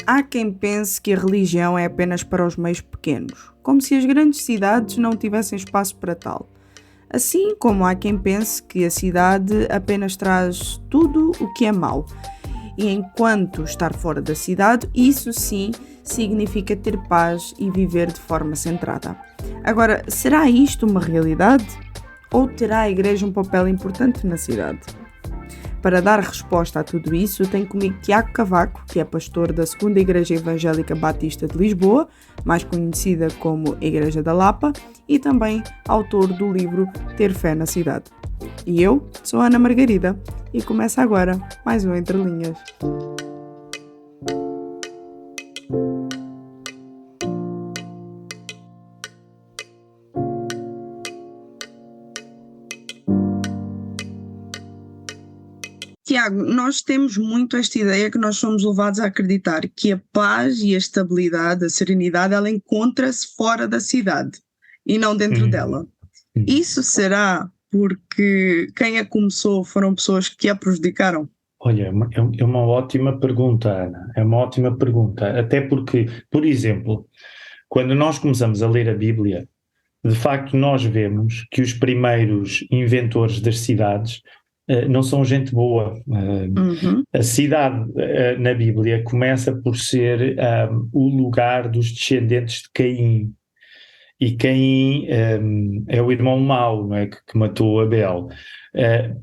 Há quem pense que a religião é apenas para os meios pequenos, como se as grandes cidades não tivessem espaço para tal. Assim como há quem pense que a cidade apenas traz tudo o que é mau. E enquanto estar fora da cidade, isso sim significa ter paz e viver de forma centrada. Agora, será isto uma realidade? Ou terá a Igreja um papel importante na cidade? Para dar resposta a tudo isso, tenho comigo Tiago Cavaco, que é pastor da 2ª Igreja Evangélica Batista de Lisboa, mais conhecida como Igreja da Lapa, e também autor do livro Ter Fé na Cidade. E eu sou Ana Margarida e começa agora mais um Entre Linhas. Tiago, nós temos muito esta ideia que nós somos levados a acreditar que a paz e a estabilidade, a serenidade, ela encontra-se fora da cidade e não dentro dela. Isso será porque quem a começou foram pessoas que a prejudicaram? Olha, é uma ótima pergunta, Ana. É uma ótima pergunta. Até porque, por exemplo, quando nós começamos a ler a Bíblia, de facto nós vemos que os primeiros inventores das cidades não são gente boa. A cidade na Bíblia começa por ser o lugar dos descendentes de Caim. E Caim é o irmão mau, não é, que matou Abel.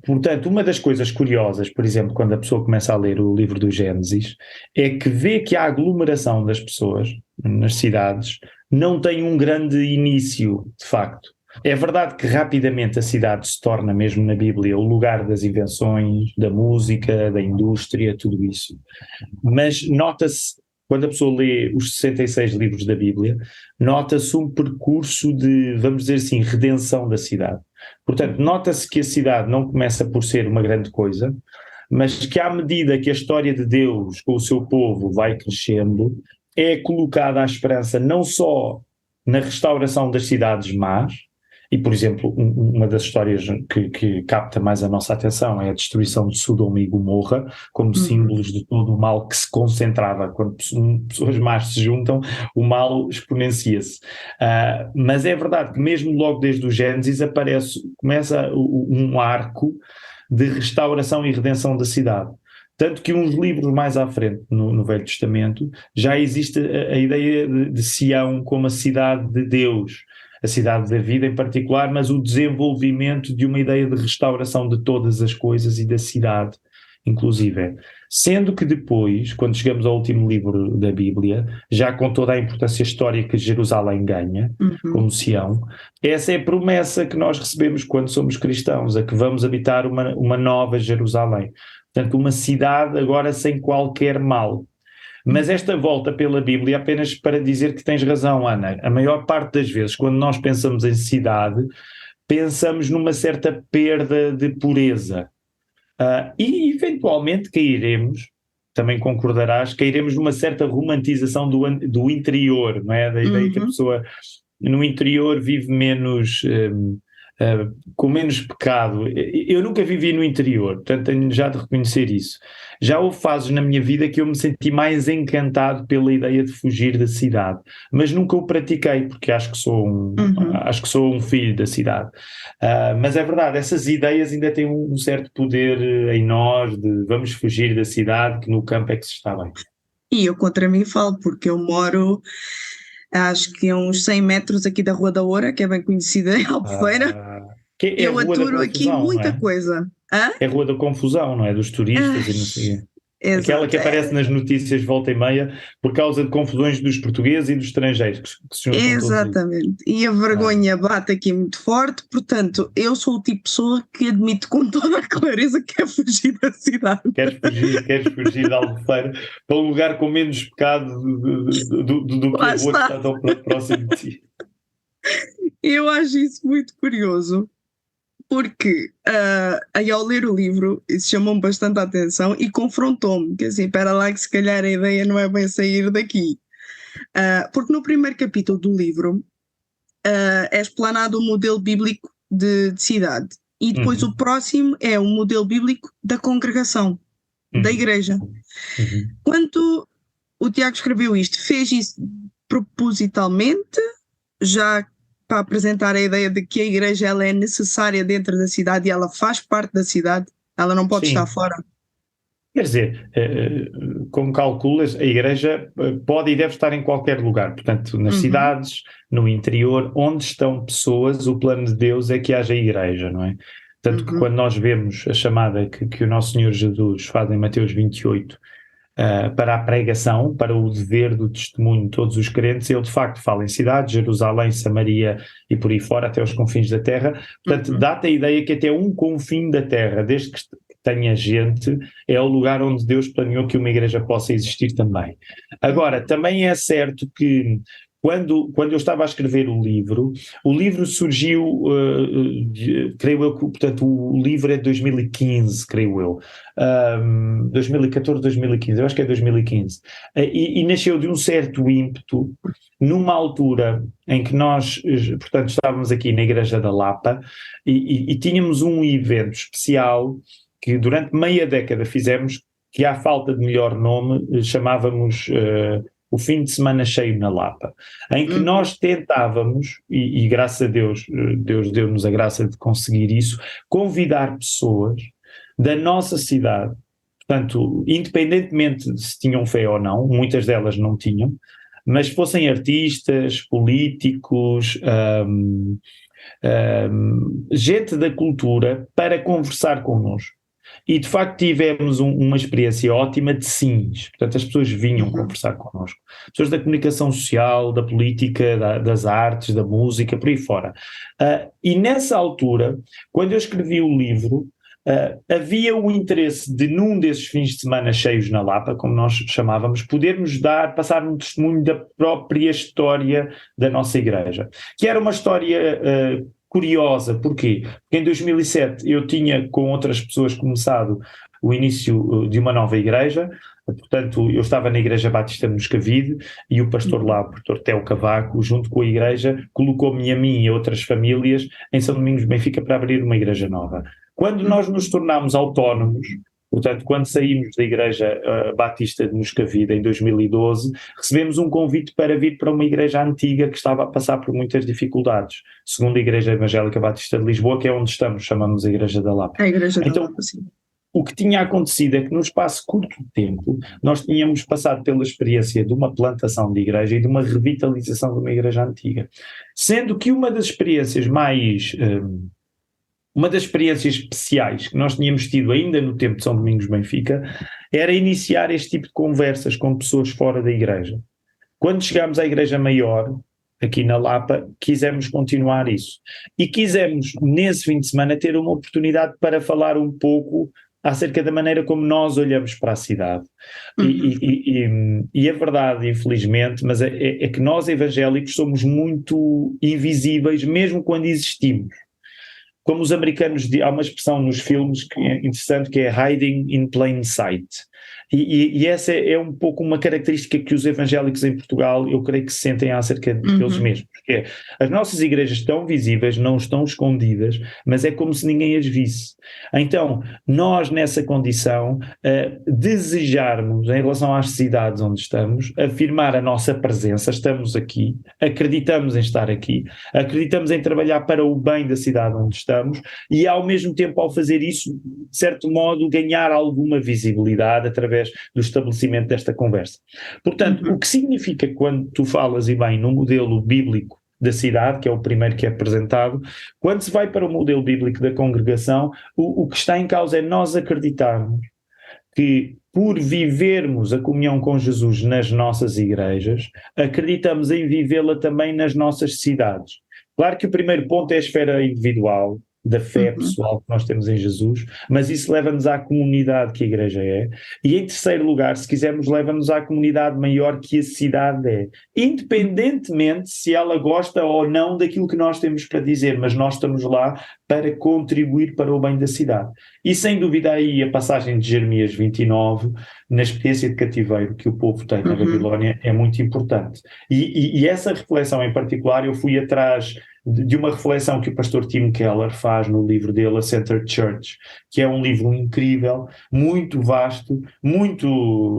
Portanto, uma das coisas curiosas, por exemplo, quando a pessoa começa a ler o livro do Gênesis, é que vê que a aglomeração das pessoas nas cidades não tem um grande início, de facto. É verdade que rapidamente a cidade se torna, mesmo na Bíblia, o lugar das invenções, da música, da indústria, tudo isso. Mas nota-se, quando a pessoa lê os 66 livros da Bíblia, nota-se um percurso de, vamos dizer assim, redenção da cidade. Portanto, nota-se que a cidade não começa por ser uma grande coisa, mas que à medida que a história de Deus com o seu povo vai crescendo, é colocada a esperança não só na restauração das cidades más. E, por exemplo, uma das histórias que capta mais a nossa atenção é a destruição de Sodoma e Gomorra, como símbolos de todo o mal que se concentrava. Quando pessoas más se juntam, o mal exponencia-se. Mas é verdade que mesmo logo desde o Gênesis começa um arco de restauração e redenção da cidade. Tanto que uns livros mais à frente, no Velho Testamento, já existe a ideia de Sião como a cidade de Deus, a cidade da vida em particular, mas o desenvolvimento de uma ideia de restauração de todas as coisas e da cidade, inclusive. Sendo que depois, quando chegamos ao último livro da Bíblia, já com toda a importância histórica que Jerusalém ganha, como Sião, essa é a promessa que nós recebemos quando somos cristãos, a que vamos habitar uma nova Jerusalém. Portanto, uma cidade agora sem qualquer mal. Mas esta volta pela Bíblia apenas para dizer que tens razão, Ana. A maior parte das vezes, quando nós pensamos em cidade, pensamos numa certa perda de pureza. E eventualmente cairemos, também concordarás, cairemos numa certa romantização do interior, não é? Da ideia que a pessoa no interior vive menos... com menos pecado. Eu nunca vivi no interior, portanto tenho já de reconhecer isso. Já houve fases na minha vida que eu me senti mais encantado pela ideia de fugir da cidade, mas nunca o pratiquei, porque acho que sou um filho da cidade. Mas é verdade, essas ideias ainda têm um certo poder em nós, de vamos fugir da cidade, que no campo é que se está bem. E eu contra mim falo, porque eu moro... acho que a uns 100 metros aqui da Rua da Oura, que é bem conhecida em Albufeira. Eu aturo aqui muita coisa. É a Rua da Confusão, não é? Dos turistas e não sei. Aquela que aparece nas notícias de volta e meia por causa de confusões dos portugueses e dos estrangeiros que se juntam todos. Exatamente. E a vergonha bate aqui muito forte, portanto, eu sou o tipo de pessoa que admite com toda a clareza que quer fugir da cidade. Queres fugir de Albufeira para um lugar com menos pecado do que a rua que está tão próximo de ti. Eu acho isso muito curioso. Porque aí ao ler o livro, isso chamou-me bastante a atenção e confrontou-me, que assim, espera lá que se calhar a ideia não é bem sair daqui. Porque no primeiro capítulo do livro é explanado o modelo bíblico de cidade e depois o próximo é o modelo bíblico da congregação, da igreja. Quando o Tiago escreveu isto, fez isso propositalmente, já para apresentar a ideia de que a igreja ela é necessária dentro da cidade e ela faz parte da cidade, ela não pode estar Sim. fora. Quer dizer, como calculas, a igreja pode e deve estar em qualquer lugar, portanto, nas cidades, no interior, onde estão pessoas, o plano de Deus é que haja igreja, não é? Tanto que quando nós vemos a chamada que o nosso Senhor Jesus faz em Mateus 28, para a pregação, para o dever do testemunho de todos os crentes, ele de facto fala em cidades, Jerusalém, Samaria e por aí fora, até os confins da terra. Portanto, dá-te a ideia que até um confim da terra, desde que tenha gente, é o lugar onde Deus planeou que uma igreja possa existir também. Agora, também é certo que quando eu estava a escrever o livro surgiu, creio eu, portanto, o livro é de 2015, creio eu, 2014, 2015, eu acho que é 2015, e nasceu de um certo ímpeto, numa altura em que nós, portanto, estávamos aqui na Igreja da Lapa e tínhamos um evento especial que durante meia década fizemos, que à falta de melhor nome, chamávamos o fim de semana cheio na Lapa, em que nós tentávamos, e graças a Deus, Deus deu-nos a graça de conseguir isso, convidar pessoas da nossa cidade, portanto, independentemente de se tinham fé ou não, muitas delas não tinham, mas fossem artistas, políticos, gente da cultura, para conversar connosco. E de facto tivemos uma experiência ótima de sims, portanto as pessoas vinham conversar connosco, pessoas da comunicação social, da política, das artes, da música, por aí fora. E nessa altura, quando eu escrevi o livro, havia o interesse de num desses fins de semana cheios na Lapa, como nós chamávamos, podermos passar um testemunho da própria história da nossa igreja, que era uma história curiosa. Porquê? Porque em 2007 eu tinha com outras pessoas começado o início de uma nova igreja, portanto eu estava na Igreja Batista de Moscavide e o pastor lá, o pastor Teo Cavaco, junto com a igreja, colocou-me a mim e a outras famílias em São Domingos de Benfica para abrir uma igreja nova. Quando nós nos tornámos autónomos, portanto, quando saímos da Igreja Batista de Moscavide em 2012, recebemos um convite para vir para uma igreja antiga que estava a passar por muitas dificuldades, segundo a Igreja Evangélica Batista de Lisboa, que é onde estamos, chamamos a Igreja da Lapa. A Igreja da Lapa, sim. O que tinha acontecido é que num espaço curto de tempo nós tínhamos passado pela experiência de uma plantação de igreja e de uma revitalização de uma igreja antiga, sendo que uma das experiências especiais que nós tínhamos tido ainda no tempo de São Domingos de Benfica era iniciar este tipo de conversas com pessoas fora da igreja. Quando chegámos à Igreja Maior, aqui na Lapa, quisemos continuar isso. E quisemos, nesse fim de semana, ter uma oportunidade para falar um pouco acerca da maneira como nós olhamos para a cidade. E a verdade, infelizmente, mas é que nós evangélicos somos muito invisíveis, mesmo quando existimos. Como os americanos, há uma expressão nos filmes que é interessante, que é hiding in plain sight. E essa é um pouco uma característica que os evangélicos em Portugal, eu creio que se sentem acerca deles mesmos. Que é, as nossas igrejas estão visíveis, não estão escondidas, mas é como se ninguém as visse. Então, nós nessa condição, desejarmos, em relação às cidades onde estamos, afirmar a nossa presença, estamos aqui, acreditamos em estar aqui, acreditamos em trabalhar para o bem da cidade onde estamos e ao mesmo tempo, ao fazer isso, de certo modo, ganhar alguma visibilidade através do estabelecimento desta conversa. Portanto, o que significa quando tu falas, e bem, no modelo bíblico da cidade, que é o primeiro que é apresentado, quando se vai para o modelo bíblico da congregação, o que está em causa é nós acreditarmos que por vivermos a comunhão com Jesus nas nossas igrejas, acreditamos em vivê-la também nas nossas cidades. Claro que o primeiro ponto é a esfera individual, da fé pessoal que nós temos em Jesus, mas isso leva-nos à comunidade que a igreja é, e em terceiro lugar, se quisermos, leva-nos à comunidade maior que a cidade é, independentemente se ela gosta ou não daquilo que nós temos para dizer, mas nós estamos lá para contribuir para o bem da cidade. E sem dúvida aí a passagem de Jeremias 29, na experiência de cativeiro que o povo tem na Babilónia, é muito importante. E essa reflexão em particular, eu fui atrás de uma reflexão que o pastor Tim Keller faz no livro dele, A Centered Church, que é um livro incrível, muito vasto,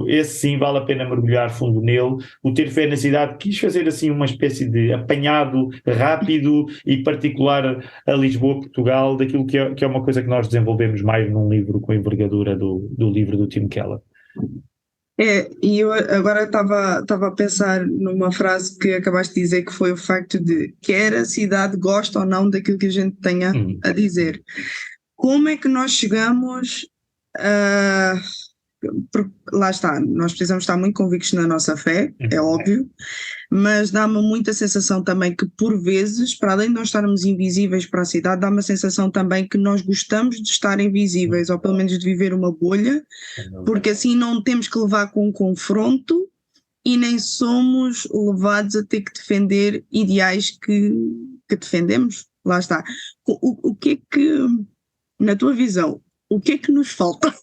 esse sim vale a pena mergulhar fundo nele. O Ter Fé na Cidade quis fazer assim uma espécie de apanhado rápido e particular a Lisboa, Portugal, daquilo que é uma coisa que nós desenvolvemos mais num livro com a envergadura do livro do Tim Keller. E eu agora estava a pensar numa frase que acabaste de dizer, que foi o facto de quer a cidade goste ou não daquilo que a gente tenha a dizer. Como é que nós chegamos a... Lá está, nós precisamos estar muito convictos na nossa fé, é óbvio, mas dá-me muita sensação também que por vezes, para além de nós estarmos invisíveis para a cidade, dá-me a sensação também que nós gostamos de estar invisíveis, ou pelo menos de viver uma bolha, porque assim não temos que levar com um confronto e nem somos levados a ter que defender ideais que defendemos. Lá está. O que é que, na tua visão, o que é que nos falta?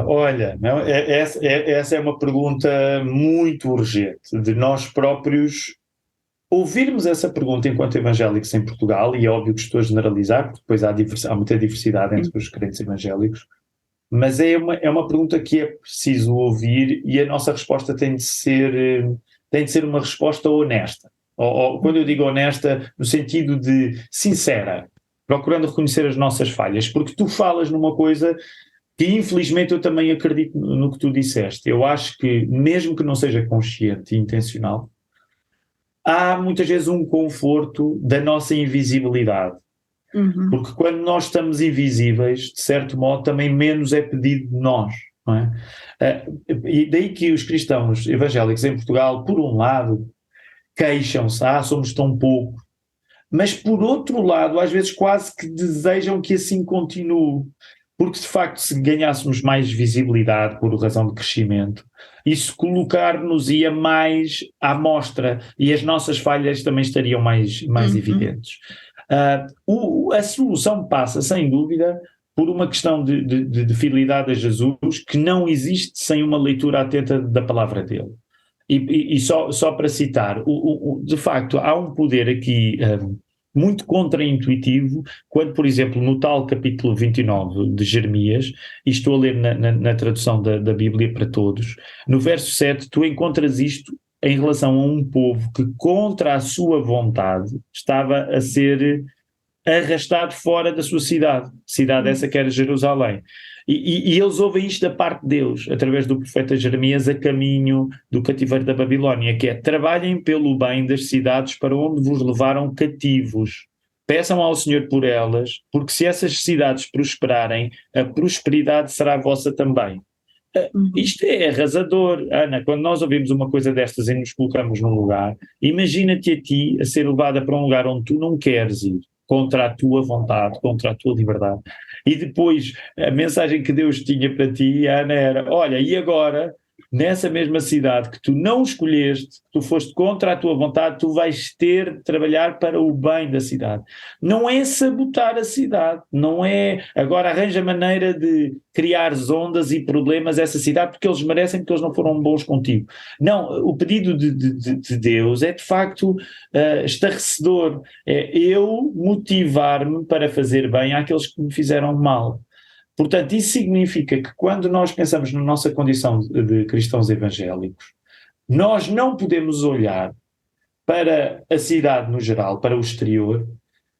Olha, não, essa é uma pergunta muito urgente, de nós próprios ouvirmos essa pergunta enquanto evangélicos em Portugal, e é óbvio que estou a generalizar, porque depois há muita diversidade entre os crentes evangélicos, mas é uma pergunta que é preciso ouvir, e a nossa resposta tem de ser uma resposta honesta. Ou, quando eu digo honesta, no sentido de sincera, procurando reconhecer as nossas falhas, porque tu falas numa coisa que infelizmente eu também acredito no que tu disseste. Eu acho que, mesmo que não seja consciente e intencional, há muitas vezes um conforto da nossa invisibilidade. Porque quando nós estamos invisíveis, de certo modo, também menos é pedido de nós. Não é? E daí que os cristãos evangélicos em Portugal, por um lado, queixam-se, somos tão poucos, mas por outro lado, às vezes quase que desejam que assim continue. Porque, de facto, se ganhássemos mais visibilidade por razão de crescimento, isso colocar-nos-ia mais à mostra e as nossas falhas também estariam mais evidentes. A solução passa, sem dúvida, por uma questão de fidelidade a Jesus, que não existe sem uma leitura atenta da palavra dele. E só para citar, de facto, há um poder aqui muito contraintuitivo, quando, por exemplo, no tal capítulo 29 de Jeremias, e estou a ler na tradução da Bíblia para Todos, no verso 7, tu encontras isto em relação a um povo que, contra a sua vontade, estava a ser arrastado fora da sua cidade essa que era Jerusalém. E eles ouvem isto da parte de Deus, através do profeta Jeremias, a caminho do cativeiro da Babilónia, que é: trabalhem pelo bem das cidades para onde vos levaram cativos. Peçam ao Senhor por elas, porque se essas cidades prosperarem, a prosperidade será vossa também. Isto é arrasador, Ana. Quando nós ouvimos uma coisa destas e nos colocamos num lugar, imagina-te a ti a ser levada para um lugar onde tu não queres ir, contra a tua vontade, contra a tua liberdade. E depois a mensagem que Deus tinha para ti, Ana, era: olha, e agora, nessa mesma cidade que tu não escolheste, que tu foste contra a tua vontade, tu vais ter de trabalhar para o bem da cidade. Não é sabotar a cidade, não é agora arranja maneira de criar ondas e problemas a essa cidade porque eles merecem, porque eles não foram bons contigo. Não, o pedido de Deus é de facto estarrecedor, é eu motivar-me para fazer bem àqueles que me fizeram mal. Portanto, isso significa que quando nós pensamos na nossa condição de cristãos evangélicos, nós não podemos olhar para a cidade no geral, para o exterior,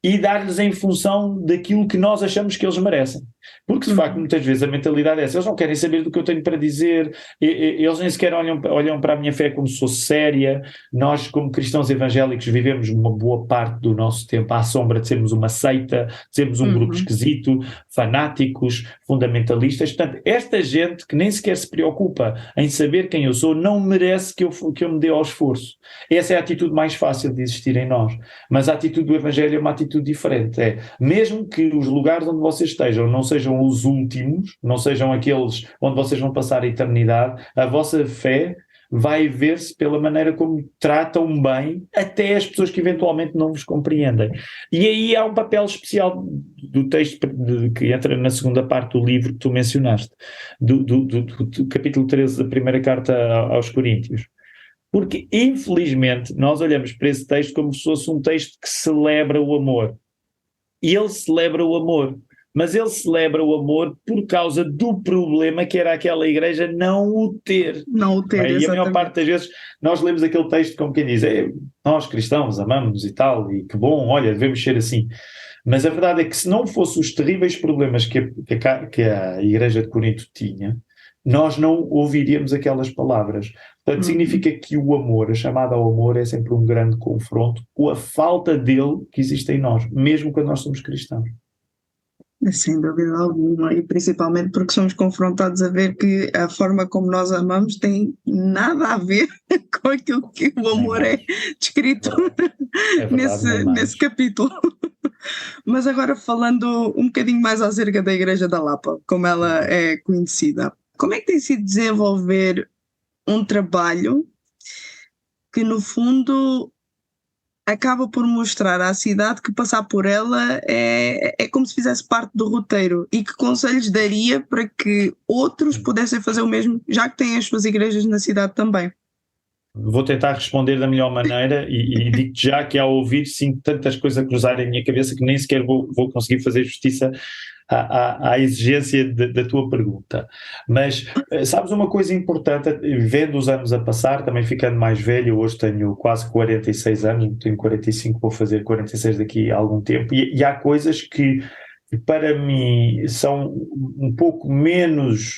e dar-lhes em função daquilo que nós achamos que eles merecem. Porque, de facto, muitas vezes a mentalidade é essa: eles não querem saber do que eu tenho para dizer, eles nem sequer olham para a minha fé como se fosse séria. Nós, como cristãos evangélicos, vivemos uma boa parte do nosso tempo à sombra de sermos uma seita, de sermos um grupo esquisito, fanáticos, fundamentalistas. Portanto, esta gente que nem sequer se preocupa em saber quem eu sou, não merece que eu me dê ao esforço. Essa é a atitude mais fácil de existir em nós. Mas a atitude do Evangelho é uma atitude diferente. É, mesmo que os lugares onde vocês estejam não sejam os últimos, não sejam aqueles onde vocês vão passar a eternidade, a vossa fé vai ver-se pela maneira como tratam bem até as pessoas que eventualmente não vos compreendem. E aí há um papel especial do texto que entra na segunda parte do livro que tu mencionaste, do capítulo 13 da primeira carta aos Coríntios. Porque, infelizmente, nós olhamos para esse texto como se fosse um texto que celebra o amor. E ele celebra o amor. Mas ele celebra o amor por causa do problema que era aquela igreja não o ter. Não o ter, E a maior exatamente. parte das vezes nós lemos aquele texto como quem diz, nós cristãos amamos e tal, e que bom, olha, devemos ser assim. Mas a verdade é que se não fossem os terríveis problemas que a igreja de Corinto tinha, nós não ouviríamos aquelas palavras. Portanto, significa que o amor, a chamada ao amor, é sempre um grande confronto com a falta dele que existe em nós, mesmo quando nós somos cristãos. Sem dúvida alguma, e principalmente porque somos confrontados a ver que a forma como nós amamos tem nada a ver com aquilo que o amor é descrito nesse capítulo. Mas agora falando um bocadinho mais acerca da Igreja da Lapa, como ela é conhecida, como é que tem sido desenvolver um trabalho que no fundo acaba por mostrar à cidade que passar por ela é como se fizesse parte do roteiro, e que conselhos daria para que outros pudessem fazer o mesmo, já que têm as suas igrejas na cidade também? Vou tentar responder da melhor maneira e digo-te já que ao ouvir sinto tantas coisas a cruzarem a minha cabeça que nem sequer vou conseguir fazer justiça à exigência da tua pergunta. Mas sabes uma coisa importante, vendo os anos a passar, também ficando mais velho, hoje tenho quase 46 anos, tenho 45, vou fazer 46 daqui a algum tempo, e há coisas que para mim são um pouco menos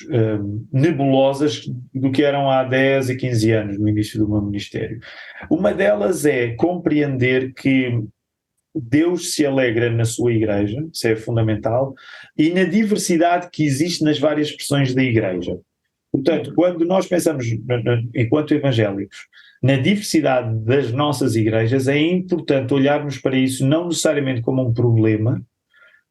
nebulosas do que eram há 10 e 15 anos no início do meu ministério. Uma delas é compreender que Deus se alegra na sua igreja, isso é fundamental, e na diversidade que existe nas várias expressões da igreja. Portanto, quando nós pensamos, enquanto evangélicos, na diversidade das nossas igrejas, é importante olharmos para isso não necessariamente como um problema,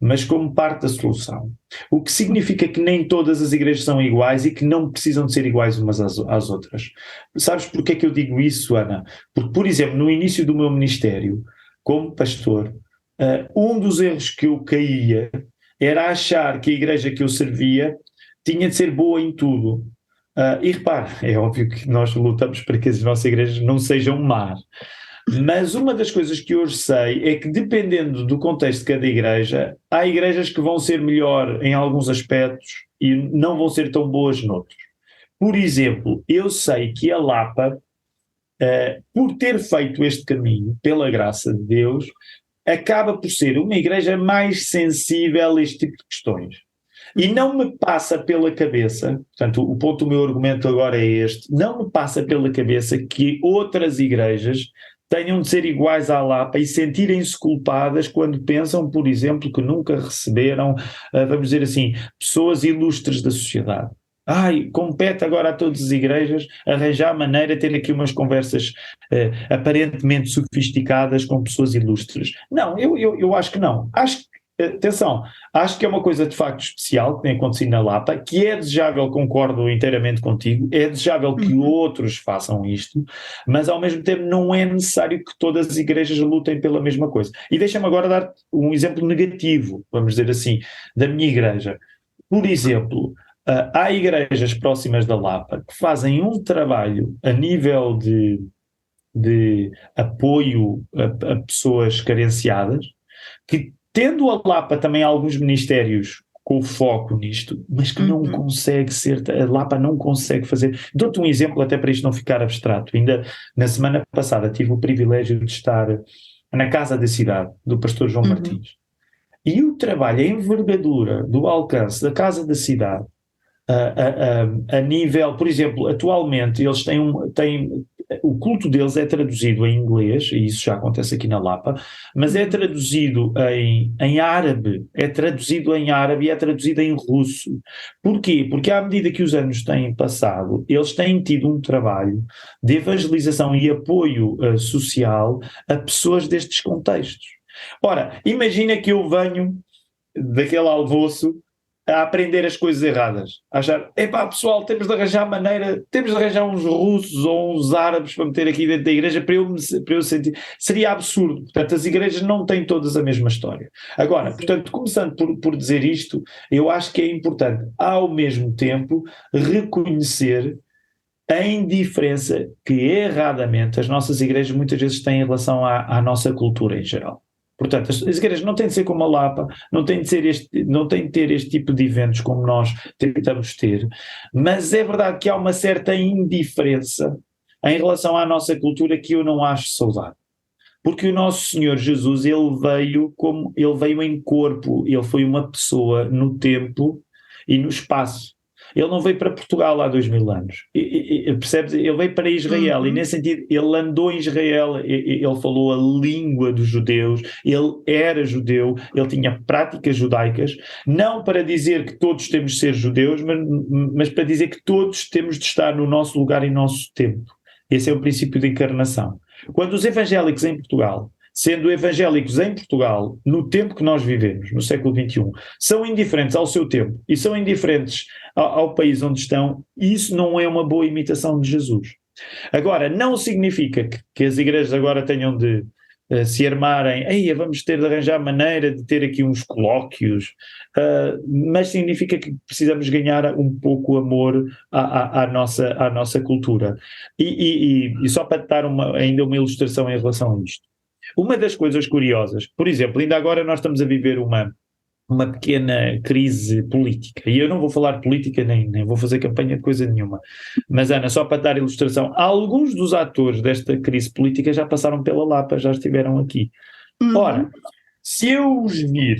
mas como parte da solução. O que significa que nem todas as igrejas são iguais e que não precisam de ser iguais umas às outras. Sabes porquê que eu digo isso, Ana? Porque, por exemplo, no início do meu ministério, como pastor, um dos erros que eu caía era achar que a igreja que eu servia tinha de ser boa em tudo. E repare, é óbvio que nós lutamos para que as nossas igrejas não sejam más. Mas uma das coisas que hoje sei é que, dependendo do contexto de cada igreja, há igrejas que vão ser melhor em alguns aspectos e não vão ser tão boas noutros. Por exemplo, eu sei que a Lapa, por ter feito este caminho, pela graça de Deus, acaba por ser uma igreja mais sensível a este tipo de questões. E não me passa pela cabeça, portanto, o ponto do meu argumento agora é este, não me passa pela cabeça que outras igrejas tenham de ser iguais à Lapa e sentirem-se culpadas quando pensam, por exemplo, que nunca receberam, vamos dizer assim, pessoas ilustres da sociedade. Compete agora a todas as igrejas arranjar maneira de ter aqui umas conversas aparentemente sofisticadas com pessoas ilustres. Não, eu acho que não. Atenção, acho que é uma coisa de facto especial que tem acontecido na Lapa, que é desejável, concordo inteiramente contigo, é desejável que outros façam isto, mas ao mesmo tempo não é necessário que todas as igrejas lutem pela mesma coisa. E deixa-me agora dar um exemplo negativo, vamos dizer assim, da minha igreja. Por exemplo, há igrejas próximas da Lapa que fazem um trabalho a nível de apoio a pessoas carenciadas, que tendo a Lapa também alguns ministérios com foco nisto, mas que não consegue ser, a Lapa não consegue fazer. Dou-te um exemplo até para isto não ficar abstrato. Ainda na semana passada tive o privilégio de estar na Casa da Cidade, do pastor João Martins. E o trabalho, a envergadura do alcance da Casa da Cidade, a nível, por exemplo, atualmente eles têm o culto deles é traduzido em inglês, e isso já acontece aqui na Lapa, mas é traduzido em árabe, é traduzido em russo. Porquê? Porque à medida que os anos têm passado, eles têm tido um trabalho de evangelização e apoio social a pessoas destes contextos. Ora, imagina que eu venho daquele almoço a aprender as coisas erradas, a achar, pessoal, temos de arranjar uns russos ou uns árabes para meter aqui dentro da igreja para eu sentir, seria absurdo. Portanto, as igrejas não têm todas a mesma história. Agora, portanto, começando por dizer isto, eu acho que é importante, ao mesmo tempo, reconhecer a indiferença que erradamente as nossas igrejas muitas vezes têm em relação à nossa cultura em geral. Portanto, as igrejas não têm de ser como a Lapa, não têm de ter este tipo de eventos como nós tentamos ter, mas é verdade que há uma certa indiferença em relação à nossa cultura que eu não acho saudável. Porque o nosso Senhor Jesus, ele veio em corpo, ele foi uma pessoa no tempo e no espaço. Ele não veio para Portugal há 2000 anos, percebes? Ele veio para Israel, e nesse sentido ele andou em Israel, ele falou a língua dos judeus, ele era judeu, ele tinha práticas judaicas, não para dizer que todos temos de ser judeus, mas para dizer que todos temos de estar no nosso lugar e no nosso tempo. Esse é o princípio da encarnação. Quando os evangélicos em Portugal, sendo evangélicos em Portugal, no tempo que nós vivemos, no século XXI, são indiferentes ao seu tempo e são indiferentes ao país onde estão, isso não é uma boa imitação de Jesus. Agora, não significa que as igrejas agora tenham de se armarem, vamos ter de arranjar maneira de ter aqui uns colóquios, mas significa que precisamos ganhar um pouco amor à nossa cultura. E só para dar ainda uma ilustração em relação a isto. Uma das coisas curiosas, por exemplo, ainda agora nós estamos a viver uma pequena crise política, e eu não vou falar de política nem vou fazer campanha de coisa nenhuma, mas Ana, só para dar ilustração, alguns dos atores desta crise política já passaram pela Lapa, já estiveram aqui. Ora, se eu os vir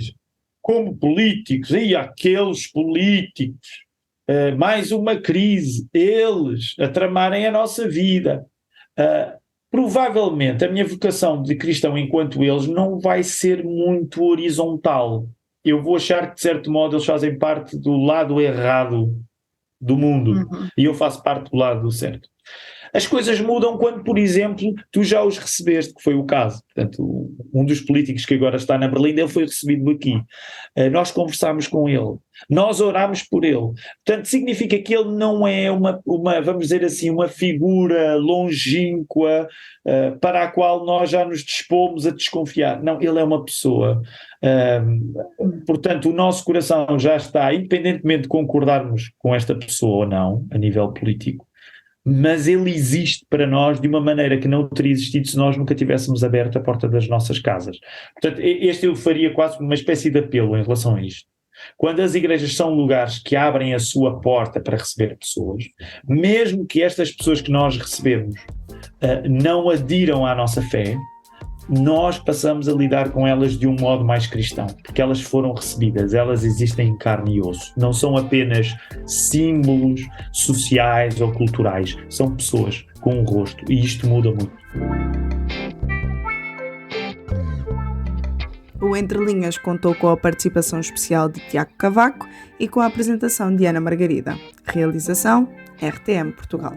como políticos, e aqueles políticos, mais uma crise, eles a tramarem a nossa vida, provavelmente a minha vocação de cristão enquanto eles não vai ser muito horizontal. Eu vou achar que de certo modo eles fazem parte do lado errado do mundo e eu faço parte do lado certo. As coisas mudam quando, por exemplo, tu já os recebeste, que foi o caso. Portanto, um dos políticos que agora está na Berlinda, ele foi recebido aqui. Nós conversámos com ele, nós orámos por ele. Portanto, significa que ele não é uma vamos dizer assim, uma figura longínqua para a qual nós já nos dispomos a desconfiar. Não, ele é uma pessoa. Portanto, o nosso coração já está, independentemente de concordarmos com esta pessoa ou não, a nível político, mas ele existe para nós de uma maneira que não teria existido se nós nunca tivéssemos aberto a porta das nossas casas. Portanto, este eu faria quase uma espécie de apelo em relação a isto. Quando as igrejas são lugares que abrem a sua porta para receber pessoas, mesmo que estas pessoas que nós recebemos não adiram à nossa fé, nós passamos a lidar com elas de um modo mais cristão, porque elas foram recebidas, elas existem em carne e osso, não são apenas símbolos sociais ou culturais, são pessoas com um rosto, e isto muda muito. O Entre Linhas contou com a participação especial de Tiago Cavaco e com a apresentação de Ana Margarida. Realização RTM Portugal.